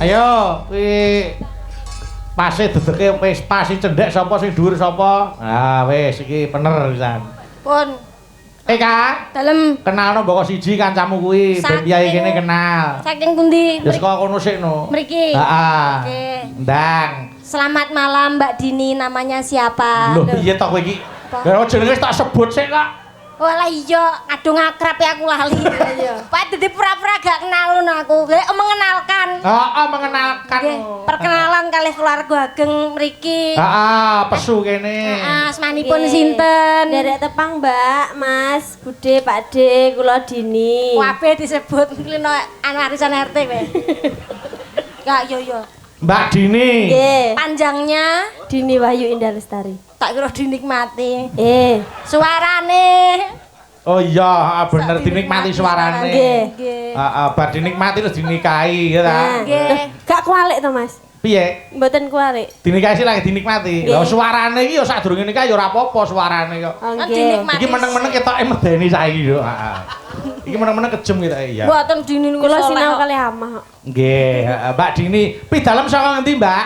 Ayo, kuwi pase dedeke wis pas sing cendhek sapa sing dhuwur sapa? Ah wis iki bener pisan. Pun. Kak, Dalem kenalno mboko siji kancamu kuwi, ben piye kene kenal. saking pundi? Wis kok kono sik no. Mriki. Heeh. Oke. Ndang. Selamat malam Mbak Dini, namanya siapa? Lho piye to kowe iki? Ya jenenge tak sebut sik kok. Walah iya, kadung akrab ya aku lali. Iya. Pak dadi pura-pura gak kenal ngono aku. Mengenalkan. Heeh, mengenalkan. Nggih, perkenalan kalih keluarga ageng mriki. Heeh, pesu kene. Heeh, asmanipun sinten? Derek tepang Mbak, Mas, Bude, Pak De, kula Dini. Kabeh disebut lino arisan RT kowe. Ya yo. Mbak Dini. Nggih. Panjangnya Dini Wahyu Indah Lestari. tak kira dinikmati. Suarane. Oh iya, bener dinikmati suarane. Nggih. Heeh, bar dinikmati terus dinikahi ya ta. Nggih. Gak kualik to, Mas? Piye? Mboten kualik. Dinikahi sih lagi dinikmati. Lah suarane iki ya sadurunge nikah ya ora apa-apa suarane kok. Oh, Kan nggih. dinikmati. Iki meneng-meneng ketoke medeni saiki yo. Heeh. Iki meneng-meneng kejem ketoke ya. Mboten Dini niku Kula saleh sinau kok. kalih amah kok. Nggih, Mbak Dini. Pidalem saka ngendi, Mbak?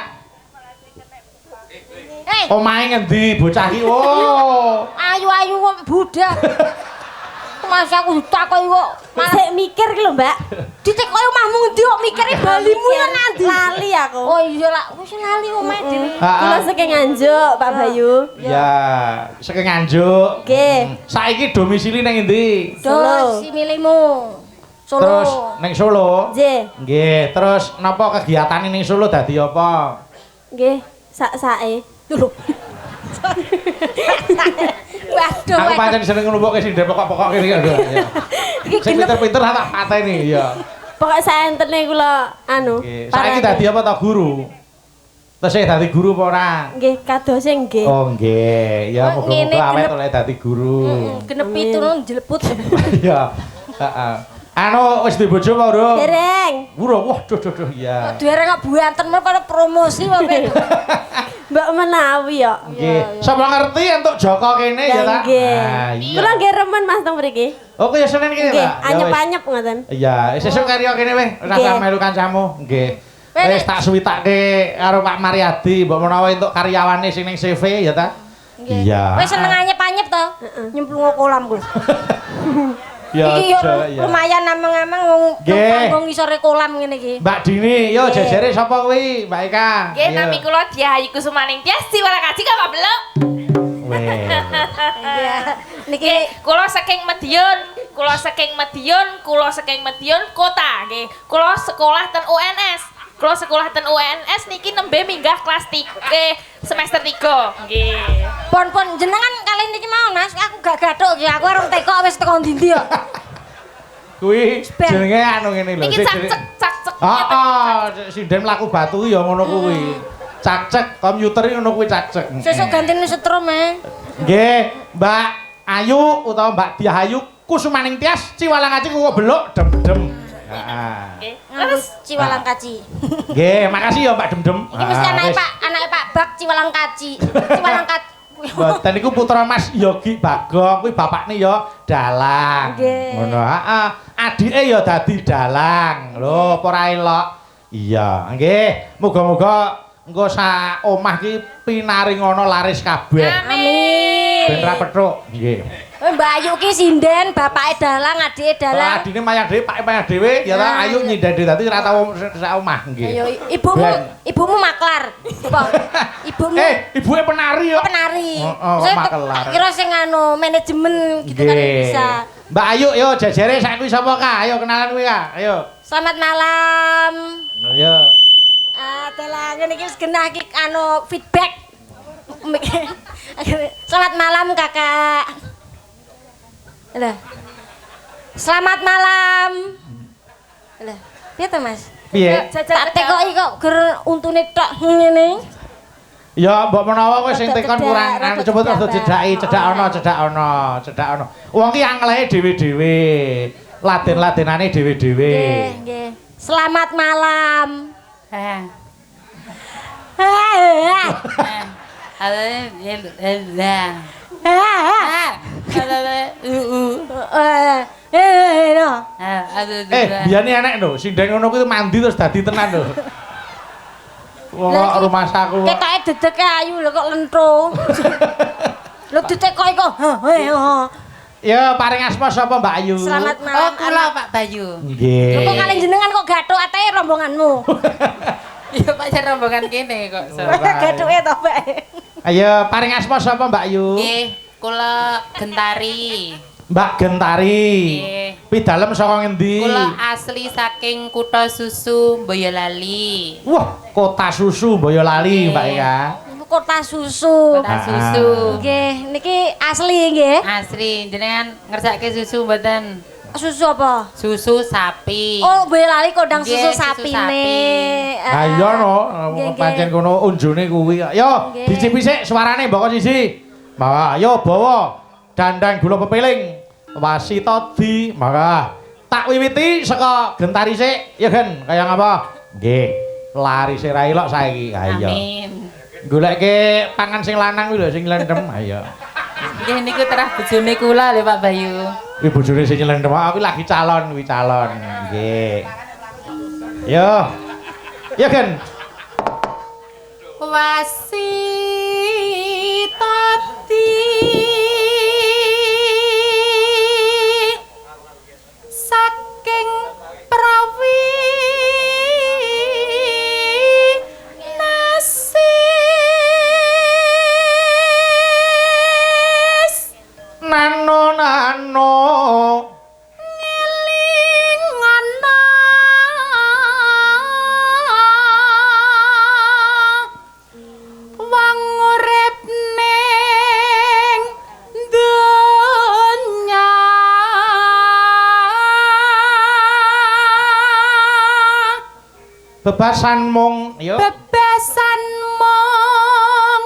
Omahe ngendi bocah iki? Oh. Ayu-ayu wong budak. Mas aku ditakoki kok malah Sik mikir ki lho, Mbak. ditekoki omahmu ngendi kok mikire balimu ya nandi. Lali aku. Oh iya lah, wis lali omahe dhewe. Kula saking Nganjuk, Pak Bayu. Ya, saking Nganjuk. Nggih. Saiki domisili nang endi? Dos si milimu. Solo. Terus ning Solo. Nggih. Nggih, terus napa kegiatane ning Solo dadi apa? Nggih, sak-sake. Lho. Waduh. Aku pancen seneng nglumpukke sing pokok-pokok kene ya. Iki Sing genep. pinter-pinter tak pateni ya. Pokoke saentene kula anu. Nggih. Saiki dadi apa ta guru? Terus dadi guru apa ora? Nggih, kadose nggih. Oh nggih, ya Oh, ngene muga-muga awet genep. oleh dadi guru. Genep itu njlebut. Iya. Heeh. Anu wis duwe bojo apa urung? Dereng. Urung. Wah, duh iya. Dereng kok buanten men kono promosi wae. Mbak menawi ya. Nggih. Sapa ngerti entuk Joko kene ya ta? Nggih. Ah, iya. Kula nggih remen Mas teng mriki. Oh, kaya Senin kene Nggih, ta? Ya wis. anyep-anyep ngoten. Iya, sesuk karya kene weh, ora Nggih. usah melu kancamu. Nggih. Weh, Wis tak suwitake karo Pak Mariadi, mbok menawa entuk karyawane sing ning CV ya ta? Iya. Wis seneng anyep-anyep to. Nyemplung kolam kuwi. Ya, Iki yo ya. lumayan ameng-ameng wong Nggih. panggung ngisore kolam ngene iki. Mbak Dini, yo jejere sapa kuwi, Mbak Eka? Nggih, nami kula Diayu Kusumaning Tias Siwara Kaji Kak Beluk. Weh. Iya. Niki Nggih, kula saking Madiun, kula saking Madiun kota nggih. Kula sekolah ten UNS. Kula sekolah ten UNS niki nembe minggah kelas 3 semester 3. Nggih. pon jenengan kali niki mau Mas, aku gak gathuk iki. Aku arep teko wis teko ndi ya. Kuwi jenenge anu ngene lho. Niki cak-cek. Heeh, sinden mlaku batu ya ngono kuwi. Cak-cek komputer ngono kuwi cak-cek. Sesuk gantine setrum Nggih, Mbak Ayu utawa Mbak Diayu Kusumaning Tias Ciwalang Kaci kok beluk dem-dem. Heeh. Nggih. Terus Ciwalang Kaci. Nggih, makasih ya Mbak Dem-dem. Iki mesti anake Pak Bak Ciwalang Kaci. Ciwalang Kaci. Mboten niku putra Mas Yogi Bagong, kuwi bapakne ya dalang. Nggih. Ngono, heeh. Adike ya dadi dalang. Lho, apa ora elok? Iya, nggih. Muga-muga engko sak omah ki pinaring ana laris kabeh. Amin. Ben ra pethuk. Nggih. Mbak Ayu ki sinden, bapake dalang, adike dalang. Adine mayang dhewe, pake mayang dhewe, ya ta Ayu nyindhen dadi ora tau sak omah nggih. Ayo ibumu maklar. Apa? Ibumu Ibuke penari yo. penari. Oh, Saya maklar. tak kira sing anu manajemen gitu kan bisa. Mbak Ayu yo jejere sak kuwi sapa Kak? Ayo kenalan kuwi Kak. Ayo. Selamat malam. Ayo. Adalah ngene iki wis genah iki anu feedback. Selamat malam Kakak. Lah. Selamat malam. Lah, piye to Mas? Piye? Tak tekoki kok ger untune tok ngene. Ya mbok menawa kowe sing Rada tekan cedak, kurang rada anu cepet rada cedak, cedak ana. Wong ki anglehe dhewe-dhewe. Laden-ladenane dhewe-dhewe. Nggih. Selamat malam. Biyane enek lho, sindeng ngono kuwi mandi terus dadi tenan lho. Wong rumah saku. Ketoke dedeke ayu lho kok lentro. Lho ditekoki kok. Ya paring asma sapa Mbak Ayu? Selamat malam. Oh, kula Pak Bayu. Nggih. Kok kalian jenengan kok gathuk ateye rombonganmu? Iya Pak jar rombongan kene kok. Gathuke to, Mbak. Ayo paring asma sapa Mbak Ayu? Nggih, kula Gentari. Mbak Gentari. Nggih. Pidalem saka ngendi? Kula asli saking Kutha Susu, Boyolali. Wah, kota susu Boyolali, Mbak ya. Kota susu. Kota Susu. Nggih, niki asli nggih. Asli, jenengan ngersake susu mboten? Susu apa? Susu sapi. Oh, Boyolali kondang Nggih, susu susu sapine. sapi. Ha iya no, Nggih, pancen nggih. kono unjune kuwi. Yo, Nggih. dicipi sik suarane mbok siji. Bawa, yo bawa dandang gula pepiling. Wasita di, maka tak wiwiti saka Gentari sik, ya Gen, kaya ngapa? Nggih, lari sik ra ilok saiki. Ha iya. Amin. Goleke pangan sing lanang kuwi lho sing nyelendem. Ha iya. Nggih niku terah bojone kula lho Pak Bayu. Kuwi bojone sing nyelendem, aku lagi calon, kuwi calon. Nggih. Yo. Ya Gen. Wasitati saking prawi nasis Nano ngeling ana wong urip ning donya bebasan mung yo. bebasan mung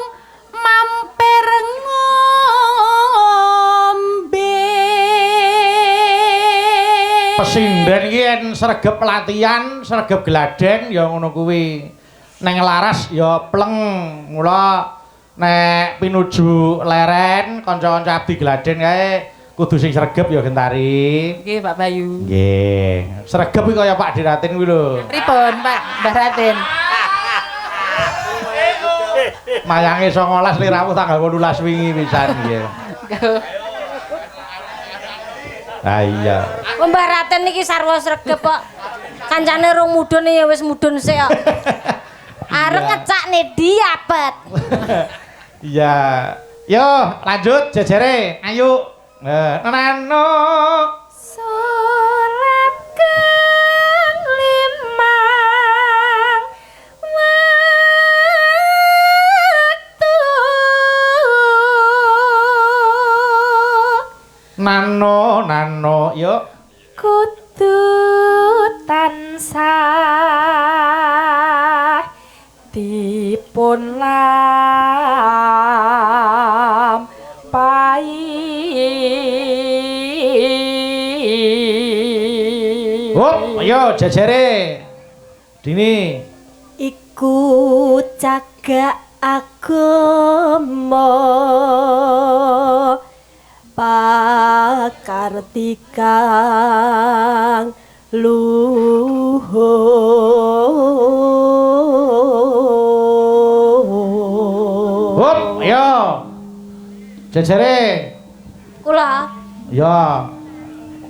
mampir ngombe Pesinden iki yen sregep latihan, sregep gladhen ya ngono kuwi. Neng laras ya pleng. Mula nek pinuju leren kanca-kanca abdi gladhen kae kudu sing sregep ya Gentari. nggih Pak Bayu Nggih. Sregep iki kaya Pak Diratin kuwi lho. pripun Pak Mbah Raden Mayange 19 lirawu tanggal 18 wingi pisan nggih. Ah iya. Mbah Raten niki sarwa sregep kok. Kancane rung mudhun ya wis mudhun sik kok. Arep ngecakne diapet. Iya. Yo, lanjut jejere. Ayo. Nano. surat kang limang waktu Nano, yuk. kudu tansah dipun lampahi. Ayo jejere. Dini. Iku cagak agama pakartikang luhur. Ayo. Jejere. Kula Ya.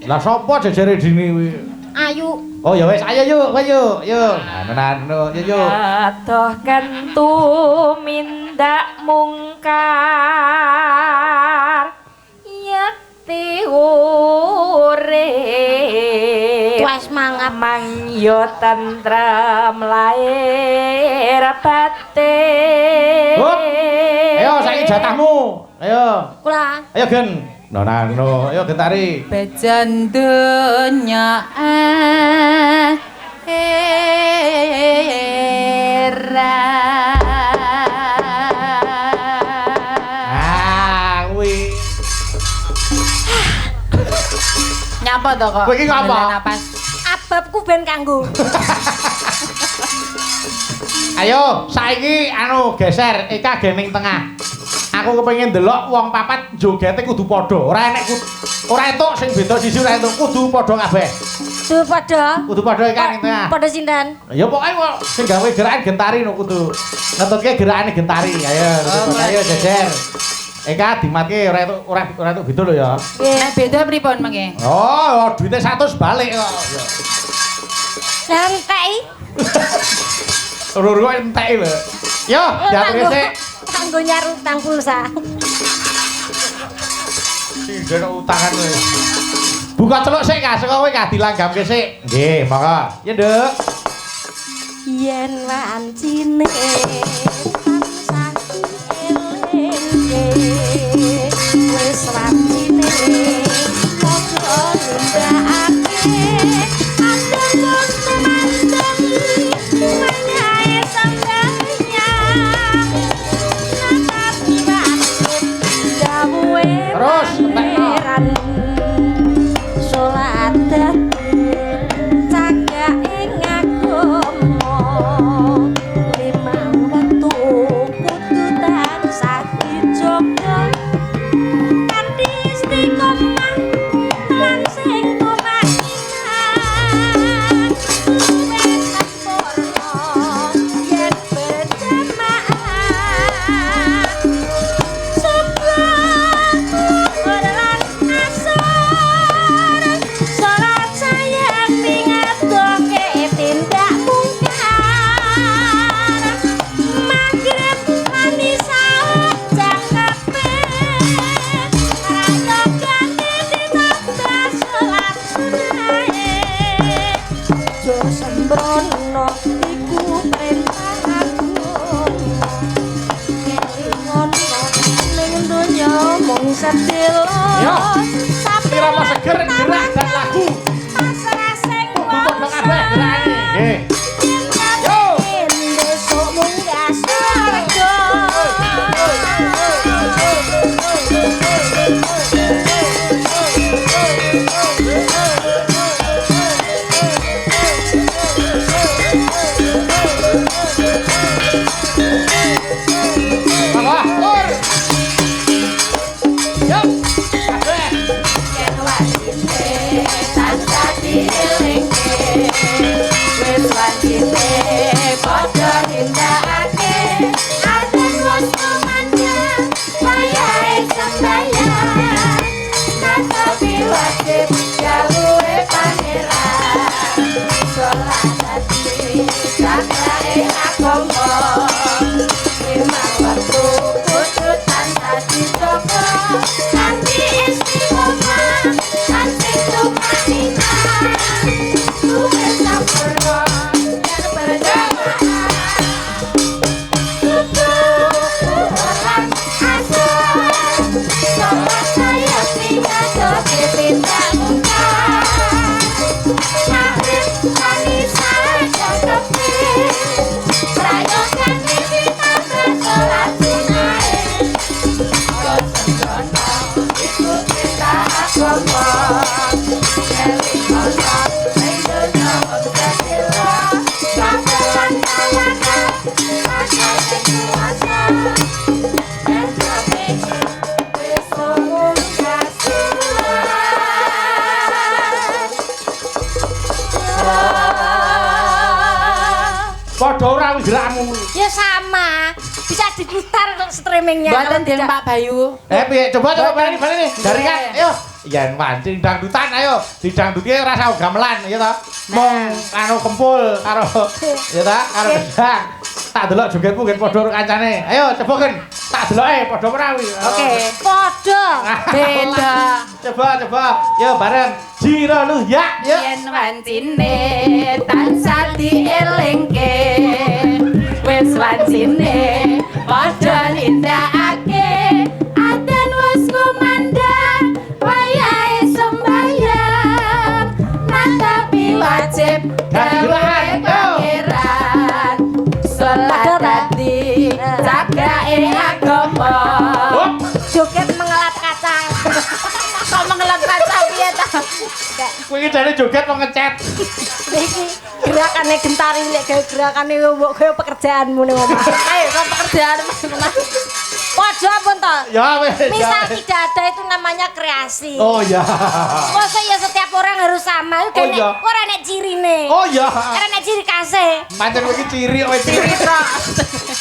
Lah sapa jejere Dini kuwi? ayu. Oh ya wis, ayo yuk, yuk. Nano, yuk. Adoh kentu mindak mungkar yakti urip Tuas mangap. mangyo tentrem lair batin. Ayo saiki jatahmu. Ayo. Kula Ayo Gen. Nano, ayo Gentari. Bejan donya Kuwi. nyapa to kok Kowe iki ngapa? Napas ababku aku ben kanggo. Ayo, saiki anu geser, Eka gening tengah. Aku kepengin ndelok wong papat jogete kudu padha. Ora entuk sing beda sisi ora entuk, kudu padha kabeh. Kudu padha Eka ning tengah. Padha sinten? Ya pokoke kok sing gawe gerakan gentari no kudu ngetutke gerakane gentari. Ayo geser. Eka dimatke ora entuk beda lho ya. Nek beda pripun mengke? Oh, duite 100 balik kok. Lah enteki. Loro entek lho. Yo, diatur sik. Kanggo nyar utang pulsa. Sing utangan kowe. Buka celuk sik, Kak. Saka kowe Kak dilanggamke sik. Nggih, monggo. Ya, Nduk. Yen wancine tansah eling wis wancine padha nindakake adem wis memandang menyae sampeyan natapi wasit dawuhe Terus, pangeran salat cagak ing agama limang wektu kudu tansah dijaga kanthi istiqomah lan sing komakinan wis sampurna yen berjamaah subuh lan asar salat sayang ningadoke tindak mungkar magrib lan isya jam kabeh rayogane ditambah salat sunahe jo sembrono iku perintah agama kelingono ning donya mung sedelo Yo, irama seger gerak dan lagu. pasrah sing Kudu padha kabeh gerakane. Nggih. Yo. besok munggah surga Monggo, tur. Yo. Kabeh. yen wajine tansah dielingke wis wajine padha nindakake aden wis kumandang wayahe sembayang natapi wajib dawuhe pangeran salat dadi cakahe agama limang wektu kudu tansah dijaga kanthi istiqomah lan sing tumakinan luwih sampurna yen berjamaah subuh lan asar salat saya ningadoke tindak mungkar magrib lan isya jam kabeh rayogane ditambah salat sunahe jo sembrono iku perintah agama kelingono ning donya mung sedelo kabeh lan tawakal maka sing kuwasa yen kabeh wis munggah Padha ora gerakmu. Ya sama. Bisa diputar untuk streamingnya. Mboten Den Pak Bayu. Piye? Coba balik nih. Dari kan. Ayo. Yen wancing dangdutan ayo. Didangduti ora usah gamelan ya ta. Mong anu kempul karo ya ta karo gedang. Tak delok jogetmu gen padha karo kancane. Ayo coba gen. Tak deloke padha merawi. Oke. Padha. Beda. Coba. Yo bareng. Jiro lu ya. Yo. Yen wancine tansah dielingke wis wancine padha nindakake aden wis kumandang wayahe sembayang natapi wajib gawe pangeran salat dadi cagake agama Hop. Joget mengelap kacang. kok mengelap kaca piye ta Kowe iki jane joget mau ngecet. Iki gerakane gentari lek gawe gerakane mbok gawe pekerjaanmu ning omah. Ayo, kok pekerjaan Mas. Ojo pun toh. Ya wis. Misal tidak ada itu namanya kreasi. Oh ya. Masa ya setiap orang harus sama itu Oh, iya. ora nek cirine. Oh ya. Ora nek ciri khase. Pancen iki ciri kowe ciri tok.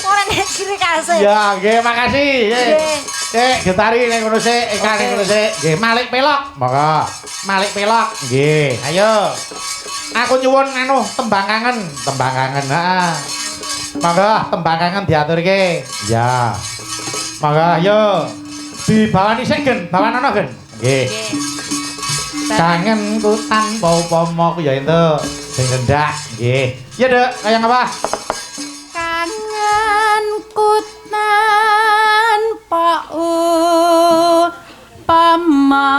Ora nek ciri khase. Ya, nggih makasih. Nggih. Getari ning ngono sik, ikan ning ngono sik. Nggih, Malik Pelok. Monggo. Malik Pelok. Nggih, ayo. Aku nyuwun anu tembang kangen, heeh. Monggo tembang kangen diaturke. Ya. Monggo ayo. Dibawani sik gen, bawan ana gen. Nggih. Kangenku tanpa upama ku ya entuk. Sing rendah, nggih. Ya, Dek, kaya apa? Kangenku tanpa upama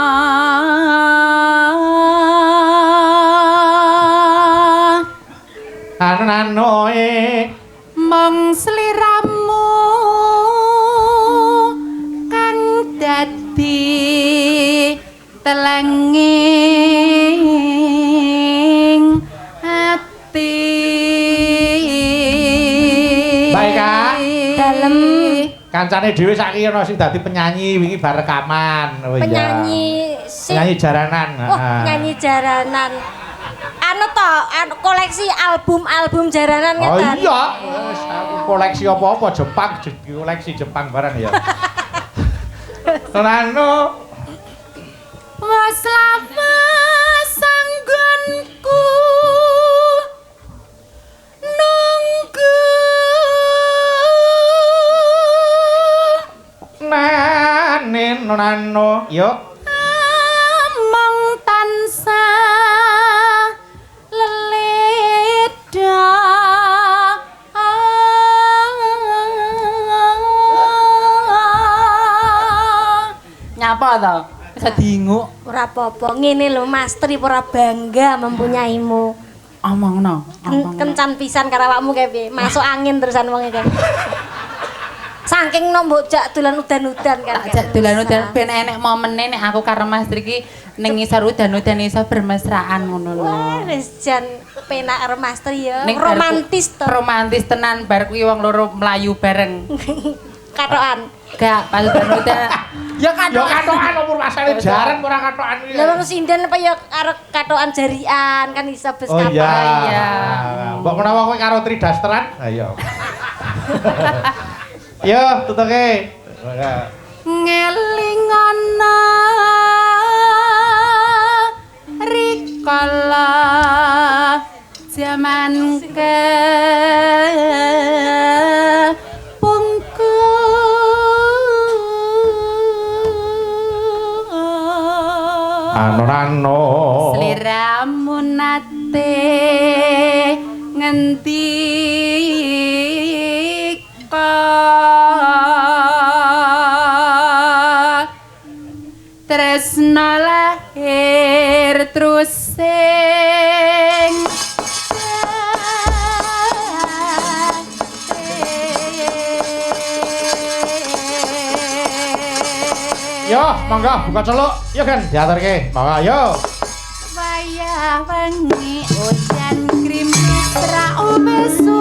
Anu-anuhe mong sliramu kang dadi telenging ati. Baik, Kak. Dalem. Kancane dhewe saiki ana sing dadi penyanyi wingi bar rekaman. Oh iya. Penyanyi sing Penyanyi jaranan. Oh, nyanyi jaranan. Anu toh, anu koleksi album-album jaranan Oh ngeten. iya. Wis aku koleksi apa-apa Jepang, koleksi Jepang barang ya. Anu Was lama sanggonku nunggu nanen nano yuk. among tansah leledah. Nyapa to? Bisa diinguk. Ora apa-apa, ngene lho Mas Tri ora bangga mempunyaimu. Omongno. Kencan pisan karo awakmu kae piye? Masuk angin terusan wong iki. Saking nombok jak dolan udan-udan kan. Tak dolan-dolan ben enek momene nek aku karo Mas Tri iki ning ngisor udan-udan iso bermesraan ngono lho. Wah, wis jan penak karo Mas Tri ya. Ning Romantis to. Romantis tenan bar kuwi wong loro mlayu bareng. Katokan. Gak pas udan-udan. Ya Yo katokan umur masane jaran ora katokan iki. Lah wong sinden apa ya karo katokan jarian kan iso bes Oh kapal. iya. Iya. Mbok menawa kowe karo Tridasteran? Ayo. Yo, tutuke. Ngeling ana rikala jaman ke Anu-anu. sliramu nate ngendika tresna lahir terus sing Yo, monggo buka celuk. Yo kan diaturke. Monggo yo. wayah wengi udan krimis ra umesu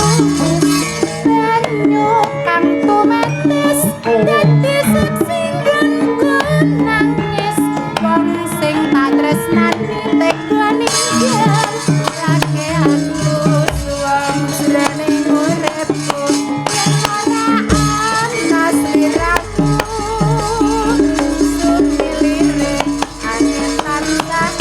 banyu kang tumetes dadi sing nangis wong sing tak tresnani tega ninggal rakean wong jroning uripku ora ana sliraku sumilire angin tansah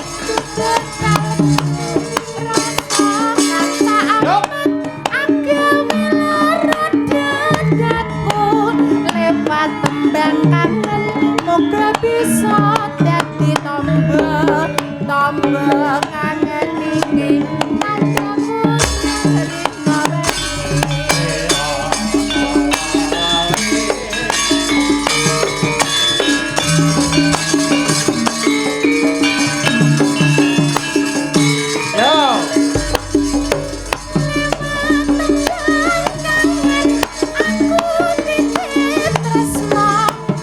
tembang kangen moga bisa dadi tombol kangen iki ajamu rino Yo.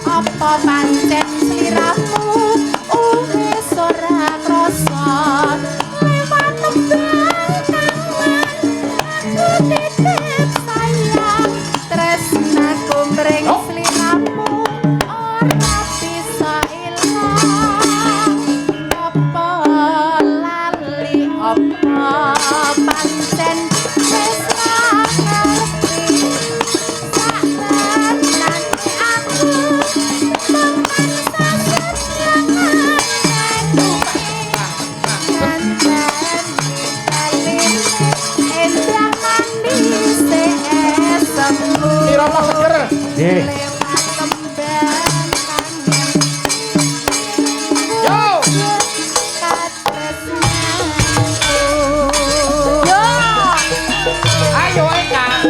apa pancen sliramu wis ora krasa Nggih. lewat tembang Yo. katresnanku. Yo. Ayo Kang.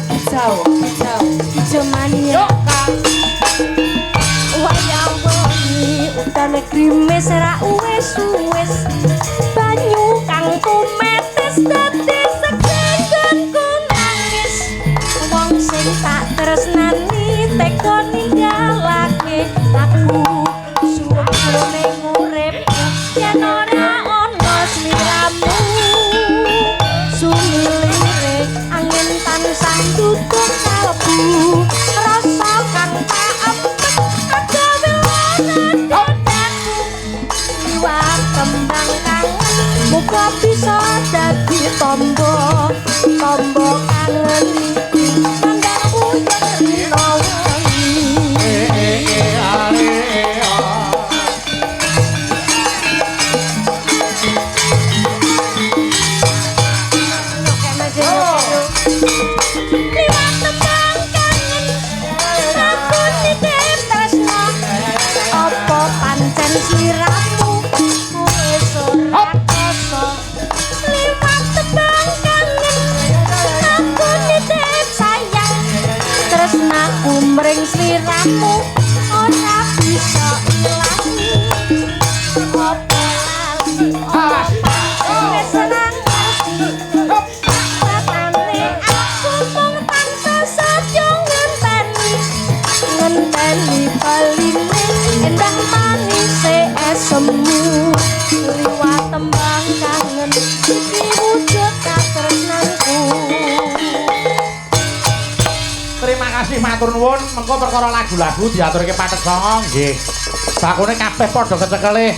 Hijau, hijau, hijau mania. Yo Kang. Wayang wengi utane grimis ra uwes-uwes. Banyu kang tumetes dadi segenggonku nangis. Wong sing tak tresnani teka ninggalake aku. Suwene ning uripku yen ora ana sliramu. Sumilire angin tansah duduk kalbu. Rasa kang tak empet agawe dadaku. Liwat tembang kangen muga bisa dadi tombo kangen iki tandangku yen rino wengi. Liwat tembang kangen aku titip tresno. Apa pancen sliramu wis ora krasa. Liwat tembang kangen aku titip sayang. Tresnaku mring sliramu ora bisa ilang. Apa lali apa wis senang Patane aku mung tansah saja ngenteni baline endang manis esemu liwat tembang kangen iki wujud katresnanku. Terima kasih matur nuwun. Mengko perkara lagu-lagu diaturke Patek Songo nggih. Bakune kabeh padha kecekelih.